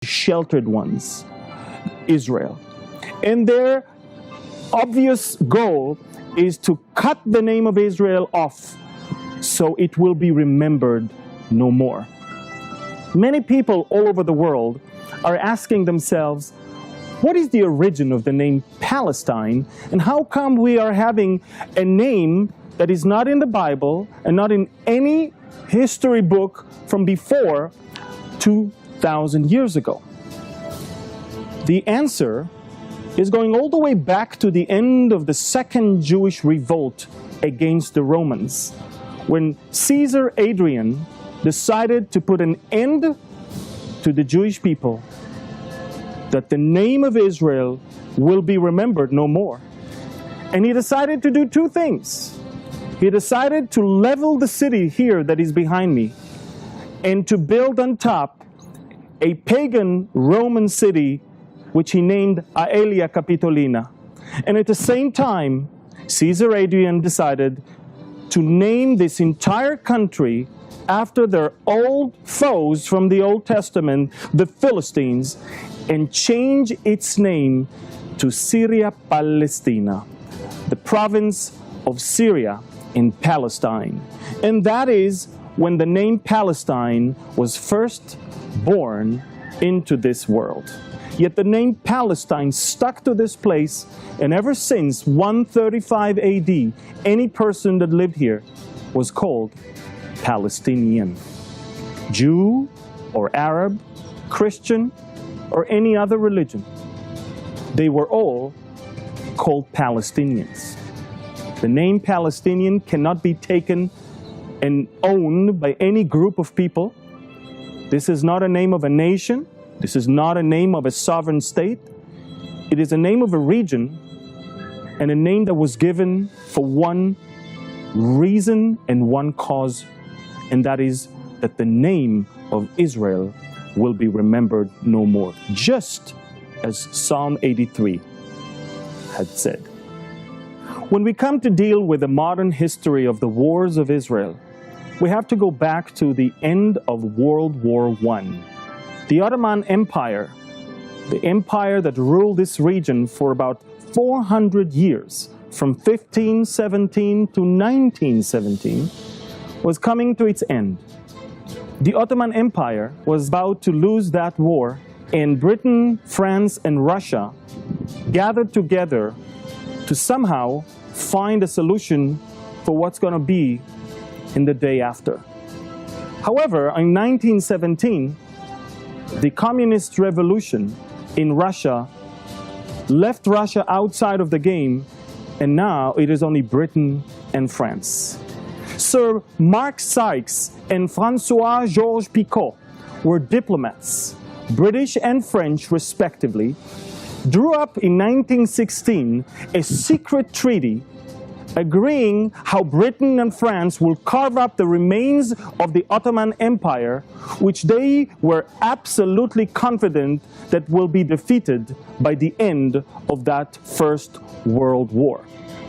sheltered ones, Israel. And their obvious goal is to cut the name of Israel off so it will be remembered no more. Many people all over the world are asking themselves, what is the origin of the name Palestine, and how come we are having a name that is not in the Bible and not in any history book from before 2,000 years ago? The answer is going all the way back to the end of the Second Jewish Revolt against the Romans, when Caesar Adrian decided to put an end to the Jewish people, that the name of Israel will be remembered no more. And he decided to do two things. He decided to level the city here that is behind me and to build on top a pagan Roman city which he named Aelia Capitolina. And at the same time, Caesar Adrian decided to name this entire country after their old foes from the Old Testament, the Philistines, and change its name to Syria Palestina, the province of Syria in Palestine. And that is when the name Palestine was first born into this world. Yet the name Palestine stuck to this place, and ever since 135 AD, any person that lived here was called Palestinian. Jew or Arab, Christian, or any other religion, they were all called Palestinians. The name Palestinian cannot be taken and owned by any group of people. This is not a name of a nation. This is not a name of a sovereign state. It is a name of a region, and a name that was given for one reason and one cause, and that is that the name of Israel will be remembered no more, just as Psalm 83 had said. When we come to deal with the modern history of the wars of Israel, we have to go back to the end of World War I. The Ottoman Empire, the empire that ruled this region for about 400 years, from 1517 to 1917, was coming to its end. The Ottoman Empire was about to lose that war, and Britain, France, and Russia gathered together to somehow find a solution for what's going to be in the day after. However, in 1917, the communist revolution in Russia left Russia outside of the game, and now it is only Britain and France. Sir Mark Sykes and François-Georges Picot were diplomats, British and French respectively, drew up in 1916 a secret treaty agreeing how Britain and France will carve up the remains of the Ottoman Empire, which they were absolutely confident that will be defeated by the end of that First World War.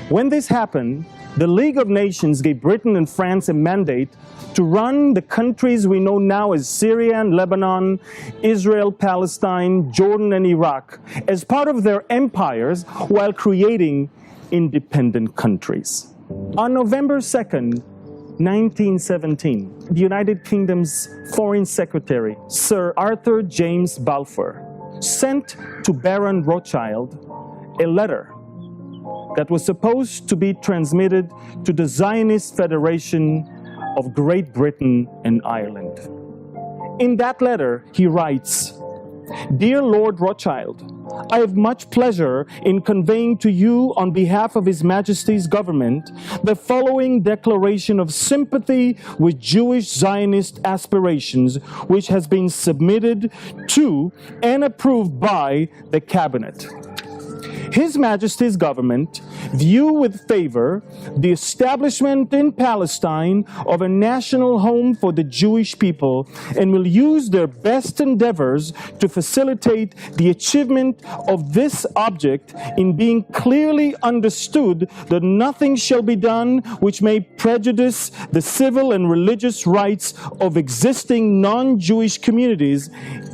When this happened, the League of Nations gave Britain and France a mandate to run the countries we know now as Syria and Lebanon, Israel, Palestine, Jordan, and Iraq as part of their empires while creating independent countries. On November 2nd, 1917, the United Kingdom's Foreign Secretary, Sir Arthur James Balfour, sent to Baron Rothschild a letter that was supposed to be transmitted to the Zionist Federation of Great Britain and Ireland. In that letter, he writes, "Dear Lord Rothschild, I have much pleasure in conveying to you on behalf of His Majesty's government the following declaration of sympathy with Jewish Zionist aspirations, which has been submitted to and approved by the Cabinet. His Majesty's government view with favor the establishment in Palestine of a national home for the Jewish people and will use their best endeavors to facilitate the achievement of this object in being clearly understood that nothing shall be done which may prejudice the civil and religious rights of existing non-Jewish communities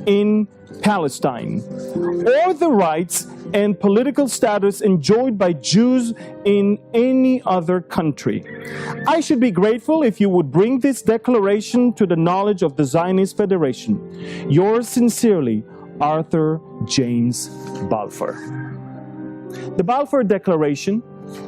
in Palestine, or the rights and political status enjoyed by Jews in any other country. I should be grateful if you would bring this declaration to the knowledge of the Zionist Federation. Yours sincerely, Arthur James Balfour. The Balfour Declaration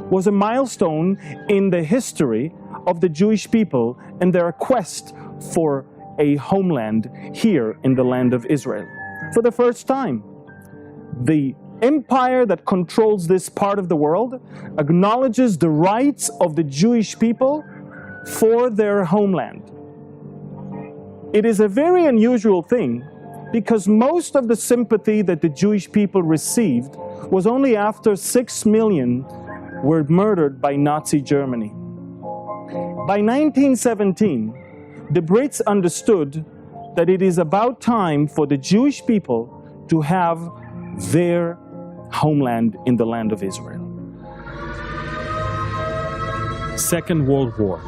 was a milestone in the history of the Jewish people and their quest for a homeland here in the land of Israel. For the first time, the empire that controls this part of the world acknowledges the rights of the Jewish people for their homeland. It is a very unusual thing because most of the sympathy that the Jewish people received was only after 6 million were murdered by Nazi Germany. By 1917, the Brits understood that it is about time for the Jewish people to have their homeland in the land of Israel. Second World War.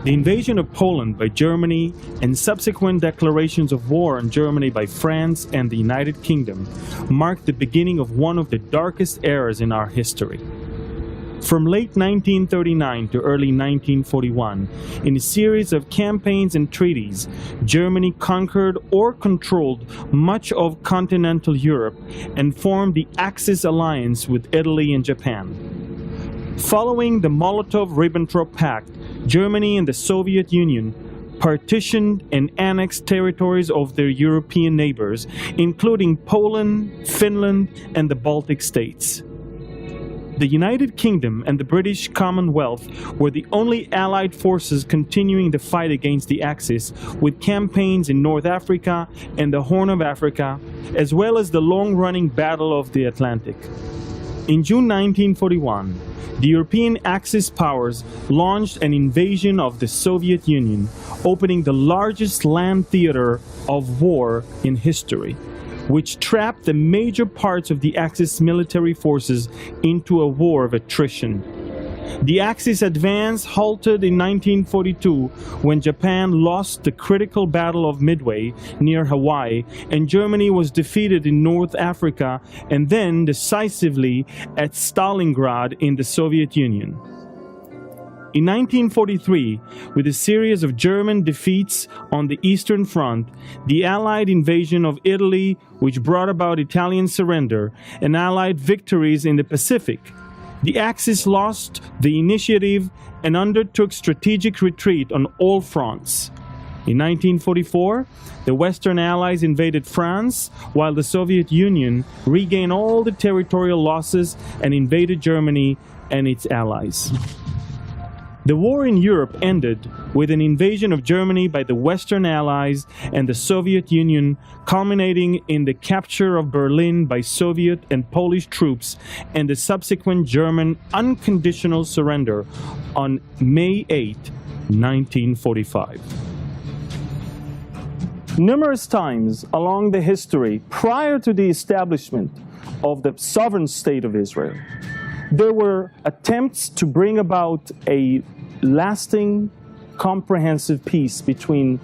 The invasion of Poland by Germany and subsequent declarations of war on Germany by France and the United Kingdom marked the beginning of one of the darkest eras in our history. From late 1939 to early 1941, in a series of campaigns and treaties, Germany conquered or controlled much of continental Europe and formed the Axis alliance with Italy and Japan. Following the Molotov-Ribbentrop Pact, Germany and the Soviet Union partitioned and annexed territories of their European neighbors, including Poland, Finland, and the Baltic states. The United Kingdom and the British Commonwealth were the only Allied forces continuing the fight against the Axis, with campaigns in North Africa and the Horn of Africa, as well as the long-running Battle of the Atlantic. In June 1941, the European Axis powers launched an invasion of the Soviet Union, opening the largest land theater of war in history, which trapped the major parts of the Axis military forces into a war of attrition. The Axis advance halted in 1942 when Japan lost the critical Battle of Midway near Hawaii, and Germany was defeated in North Africa and then decisively at Stalingrad in the Soviet Union. In 1943, with a series of German defeats on the Eastern Front, the Allied invasion of Italy, which brought about Italian surrender, and Allied victories in the Pacific, the Axis lost the initiative and undertook strategic retreat on all fronts. In 1944, the Western Allies invaded France, while the Soviet Union regained all the territorial losses and invaded Germany and its allies. The war in Europe ended with an invasion of Germany by the Western Allies and the Soviet Union, culminating in the capture of Berlin by Soviet and Polish troops and the subsequent German unconditional surrender on May 8, 1945. Numerous times along the history prior to the establishment of the sovereign state of Israel, there were attempts to bring about a lasting, comprehensive peace between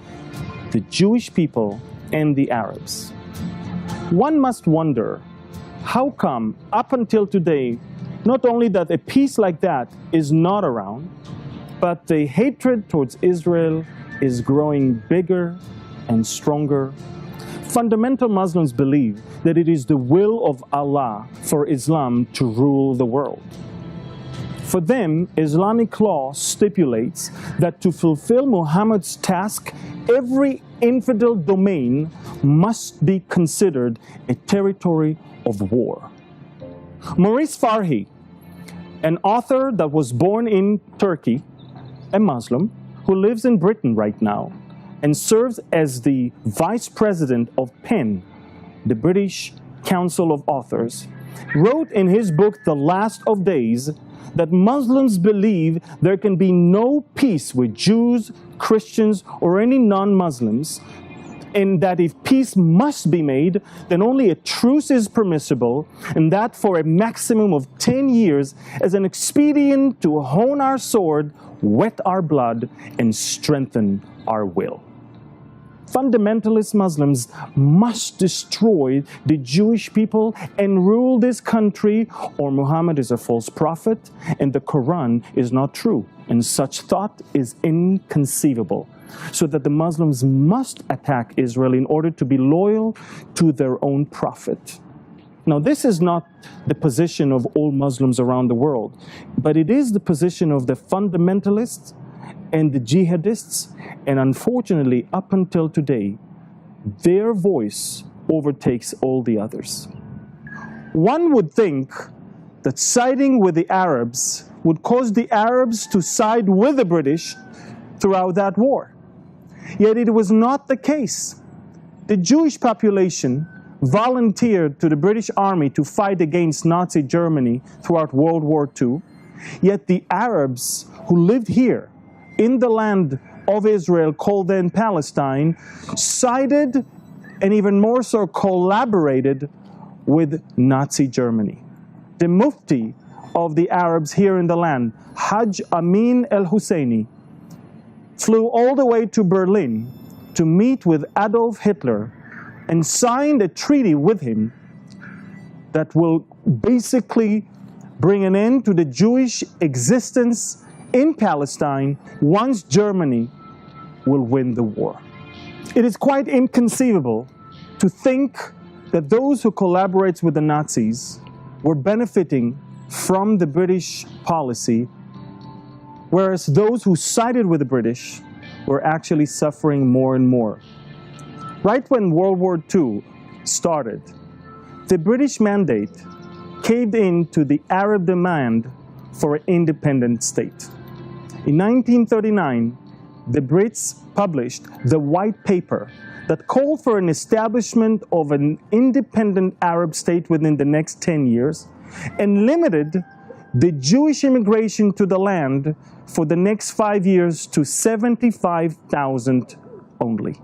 the Jewish people and the Arabs. One must wonder, how come up until today, not only that a peace like that is not around, but the hatred towards Israel is growing bigger and stronger. Fundamental Muslims believe that it is the will of Allah for Islam to rule the world. For them, Islamic law stipulates that to fulfill Muhammad's task, every infidel domain must be considered a territory of war. Maurice Farhi, an author that was born in Turkey, a Muslim, who lives in Britain right now, and serves as the vice president of PEN, the British Council of Authors, wrote in his book, The Last of Days, that Muslims believe there can be no peace with Jews, Christians, or any non-Muslims, and that if peace must be made, then only a truce is permissible, and that for a maximum of 10 years as an expedient to hone our sword, wet our blood, and strengthen our will. fundamentalist Muslims must destroy the Jewish people and rule this country, or Muhammad is a false prophet and the Quran is not true. And such thought is inconceivable. So that the Muslims must attack Israel in order to be loyal to their own prophet. Now, this is not the position of all Muslims around the world, but it is the position of the fundamentalists and the jihadists, and unfortunately, up until today, their voice overtakes all the others. One would think that siding with the Arabs would cause the Arabs to side with the British throughout that war. Yet it was not the case. The Jewish population volunteered to the British Army to fight against Nazi Germany throughout World War II. Yet the Arabs who lived here in the land of Israel, called then Palestine, sided and even more so collaborated with Nazi Germany. The Mufti of the Arabs here in the land, Hajj Amin al-Husseini, flew all the way to Berlin to meet with Adolf Hitler and signed a treaty with him that will basically bring an end to the Jewish existence in Palestine once Germany will win the war. It is quite inconceivable to think that those who collaborate with the Nazis were benefiting from the British policy, whereas those who sided with the British were actually suffering more and more. Right when World War II started, the British mandate caved in to the Arab demand for an independent state. In 1939, the Brits published the White Paper that called for an establishment of an independent Arab state within the next 10 years and limited the Jewish immigration to the land for the next 5 years to 75,000 only.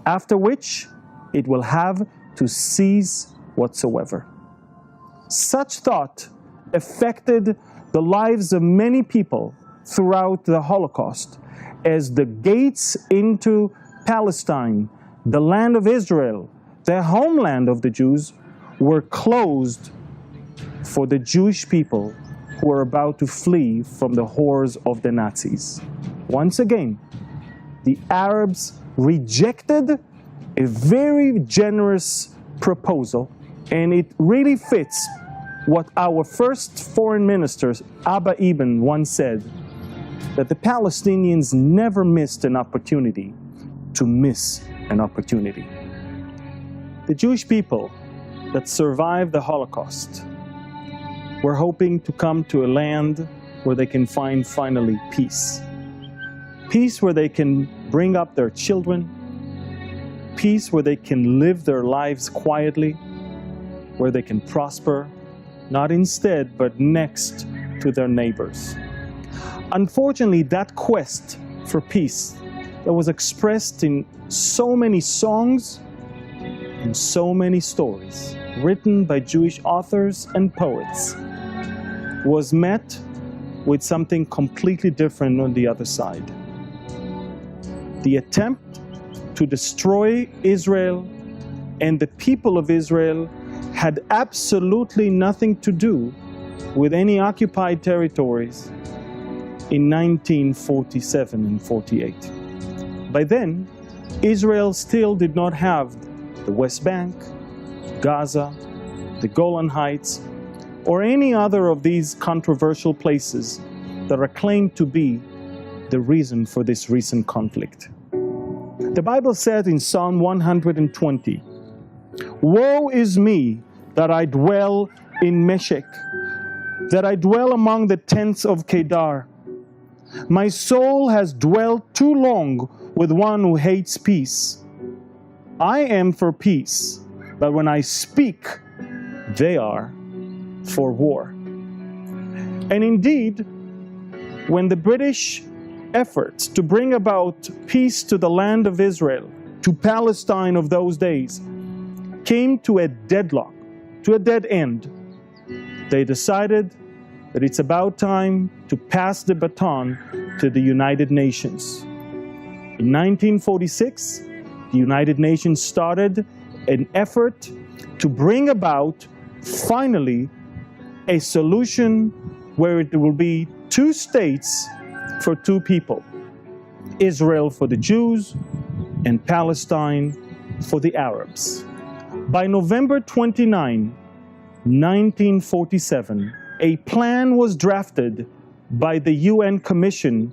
After which, it will have to cease whatsoever. Such thought affected the lives of many people throughout the Holocaust, as the gates into Palestine, the land of Israel, the homeland of the Jews, were closed for the Jewish people who were about to flee from the horrors of the Nazis. Once again, the Arabs rejected a very generous proposal, and it really fits what our first foreign minister, Abba Eban, once said, that the Palestinians never missed an opportunity to miss an opportunity. The Jewish people that survived the Holocaust were hoping to come to a land where they can find finally peace. Peace where they can bring up their children, peace where they can live their lives quietly, where they can prosper, not instead, but next to their neighbors. Unfortunately, that quest for peace that was expressed in so many songs and so many stories written by Jewish authors and poets was met with something completely different on the other side. The attempt to destroy Israel and the people of Israel had absolutely nothing to do with any occupied territories in 1947 and 48. By then, Israel still did not have the West Bank, Gaza, the Golan Heights, or any other of these controversial places that are claimed to be the reason for this recent conflict. The Bible said in Psalm 120, "Woe is me that I dwell in Meshech, that I dwell among the tents of Kedar. My soul has dwelt too long with one who hates peace. I am for peace, but when I speak, they are for war." And indeed, when the British efforts to bring about peace to the land of Israel, to Palestine of those days, came to a deadlock, to a dead end, they decided that it's about time to pass the baton to the United Nations. In 1946, the United Nations started an effort to bring about, finally, a solution where it will be two states for two people. Israel for the Jews and Palestine for the Arabs. By November 29, 1947, a plan was drafted by the UN Commission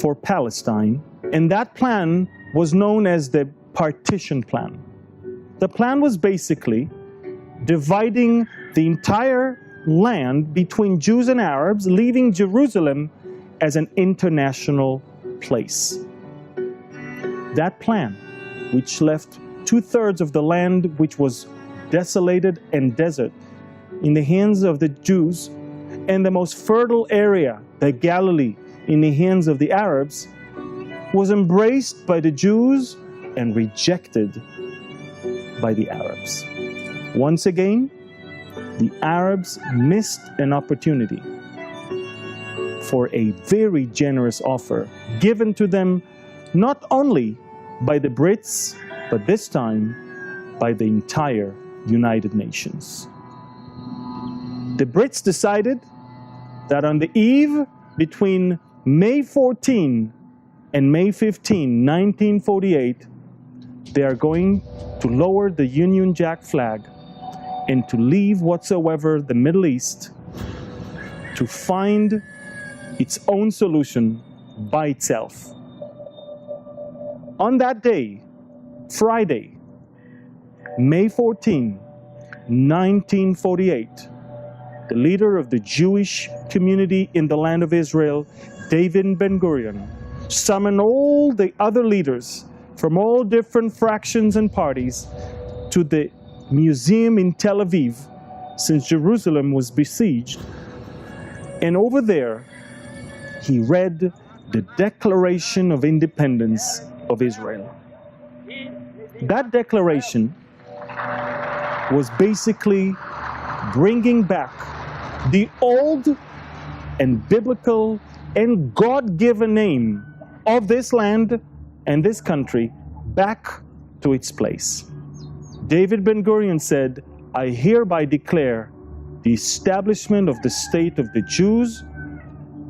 for Palestine, and that plan was known as the Partition Plan. The plan was basically dividing the entire land between Jews and Arabs, leaving Jerusalem as an international place. That plan, which left 2/3 of the land which was desolated and desert in the hands of the Jews, and the most fertile area, the Galilee, in the hands of the Arabs, was embraced by the Jews and rejected by the Arabs. Once again, the Arabs missed an opportunity for a very generous offer given to them not only by the Brits, but this time by the entire United Nations. The Brits decided that on the eve between May 14 and May 15, 1948, they are going to lower the Union Jack flag and to leave whatsoever the Middle East to find its own solution by itself. On that day, Friday, May 14, 1948, the leader of the Jewish community in the land of Israel, David Ben-Gurion, summoned all the other leaders from all different fractions and parties to the museum in Tel Aviv, since Jerusalem was besieged. And over there, he read the Declaration of Independence of Israel. That declaration was basically bringing back the old and biblical and God-given name of this land and this country back to its place. David Ben-Gurion said, "I hereby declare the establishment of the state of the Jews,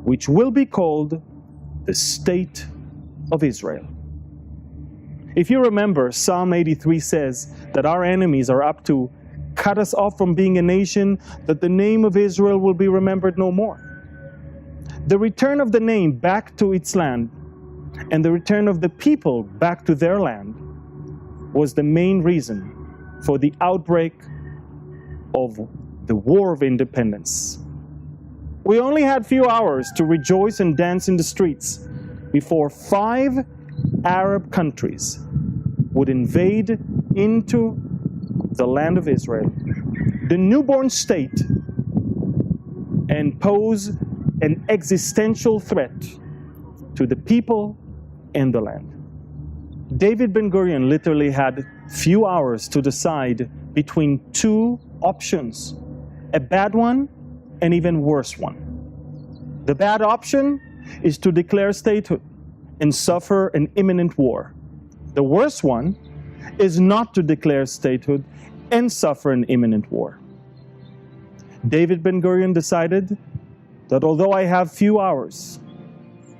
which will be called the State of Israel." If you remember, Psalm 83 says that our enemies are up to cut us off from being a nation, that the name of Israel will be remembered no more. The return of the name back to its land and the return of the people back to their land was the main reason for the outbreak of the War of Independence. We only had few hours to rejoice and dance in the streets before 5 Arab countries would invade into the land of Israel, the newborn state, and pose an existential threat to the people and the land. David Ben-Gurion literally had few hours to decide between 2 options, a bad one and even worse one. The bad option is to declare statehood and suffer an imminent war. The worst one is not to declare statehood and suffer an imminent war. David Ben-Gurion decided that although I have few hours,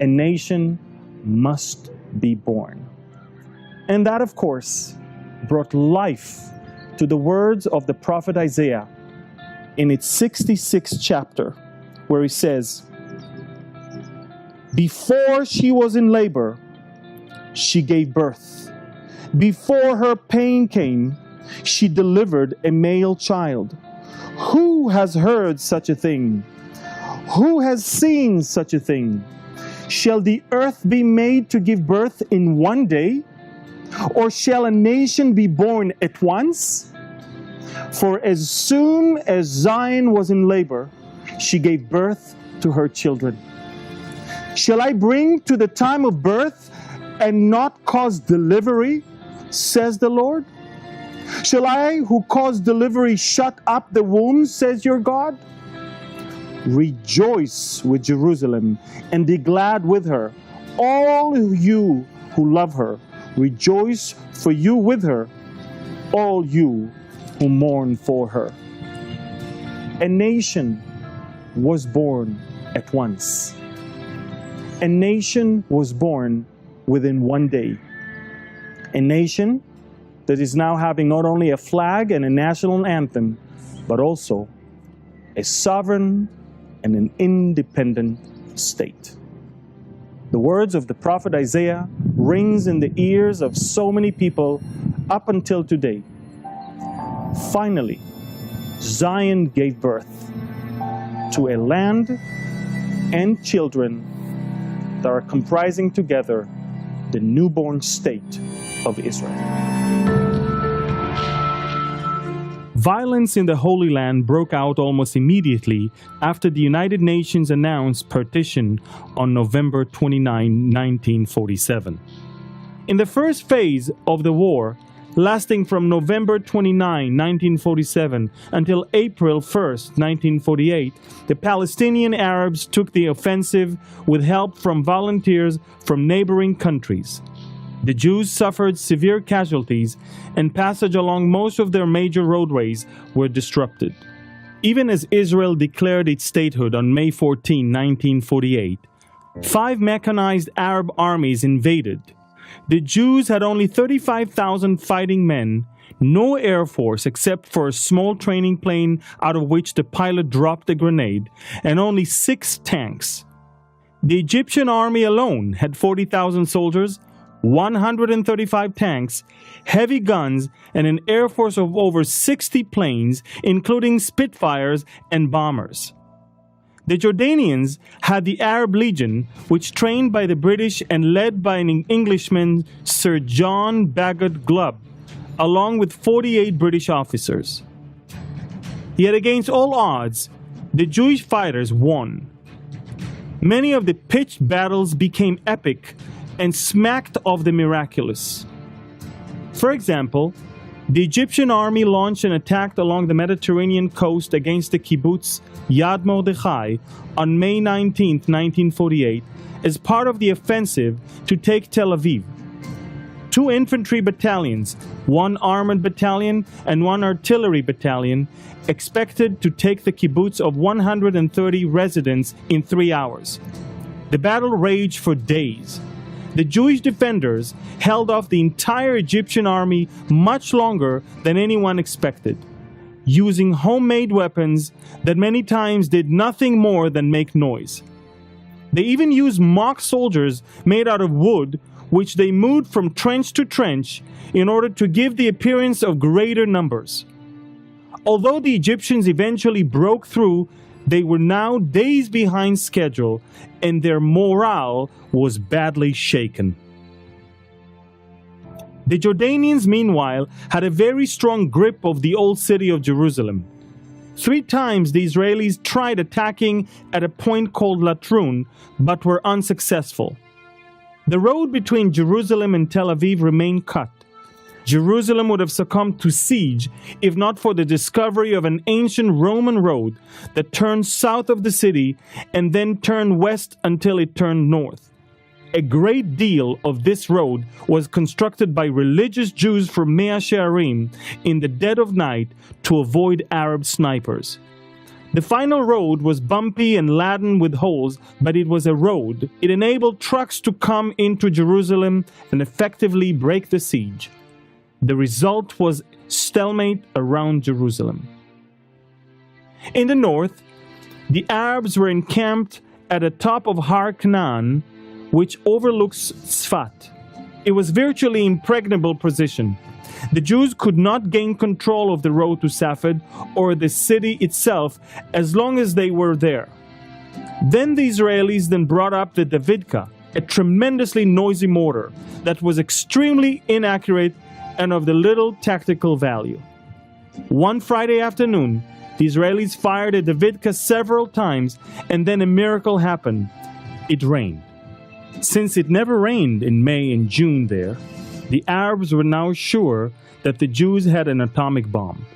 a nation must be born. And that, of course, brought life to the words of the prophet Isaiah in its 66th chapter, where he says, "Before she was in labor, she gave birth. Before her pain came, she delivered a male child. Who has heard such a thing? Who has seen such a thing? Shall the earth be made to give birth in one day? Or shall a nation be born at once? For as soon as Zion was in labor, she gave birth to her children. Shall I bring to the time of birth and not cause delivery, says the Lord? Shall I, who cause delivery, shut up the womb, says your God? Rejoice with Jerusalem and be glad with her, all you who love her. Rejoice for you with her, all you who mourn for her. A nation was born at once. A nation was born within one day. A nation that is now having not only a flag and a national anthem, but also a sovereign and an independent state. The words of the prophet Isaiah rings in the ears of so many people up until today. Finally, Zion gave birth to a land and children that are comprising together the newborn state of Israel. Violence in the Holy Land broke out almost immediately after the United Nations announced partition on November 29, 1947. In the first phase of the war, lasting from November 29, 1947 until April 1, 1948, the Palestinian Arabs took the offensive with help from volunteers from neighboring countries. The Jews suffered severe casualties, and passage along most of their major roadways were disrupted. Even as Israel declared its statehood on May 14, 1948, 5 mechanized Arab armies invaded. The Jews had only 35,000 fighting men, no air force except for a small training plane out of which the pilot dropped a grenade, and only 6 tanks. The Egyptian army alone had 40,000 soldiers, 135 tanks, heavy guns, and an air force of over 60 planes, including Spitfires and bombers. The Jordanians had the Arab Legion, which trained by the British and led by an Englishman, Sir John Bagot Glubb, along with 48 British officers. Yet against all odds, the Jewish fighters won. Many of the pitched battles became epic and smacked of the miraculous. For example, the Egyptian army launched an attack along the Mediterranean coast against the kibbutz Yad Mordechai on May 19, 1948, as part of the offensive to take Tel Aviv. 2 infantry battalions, 1 armored battalion and 1 artillery battalion, expected to take the kibbutz of 130 residents in 3 hours. The battle raged for days. The Jewish defenders held off the entire Egyptian army much longer than anyone expected, using homemade weapons that many times did nothing more than make noise. They even used mock soldiers made out of wood, which they moved from trench to trench in order to give the appearance of greater numbers. Although the Egyptians eventually broke through, they were now days behind schedule, and their morale was badly shaken. The Jordanians, meanwhile, had a very strong grip of the old city of Jerusalem. 3 times the Israelis tried attacking at a point called Latrun, but were unsuccessful. The road between Jerusalem and Tel Aviv remained cut. Jerusalem would have succumbed to siege if not for the discovery of an ancient Roman road that turned south of the city and then turned west until it turned north. A great deal of this road was constructed by religious Jews from Mea Shearim in the dead of night to avoid Arab snipers. The final road was bumpy and laden with holes, but it was a road. It enabled trucks to come into Jerusalem and effectively break the siege. The result was stalemate around Jerusalem. In the north, the Arabs were encamped at the top of Har Canaan, which overlooks Tzfat. It was virtually impregnable position. The Jews could not gain control of the road to Safed or the city itself as long as they were there. Then the Israelis brought up the Davidka, a tremendously noisy mortar that was extremely inaccurate and of the little tactical value. One Friday afternoon, the Israelis fired a Davidka several times, and then a miracle happened. It rained. Since it never rained in May and June there, the Arabs were now sure that the Jews had an atomic bomb.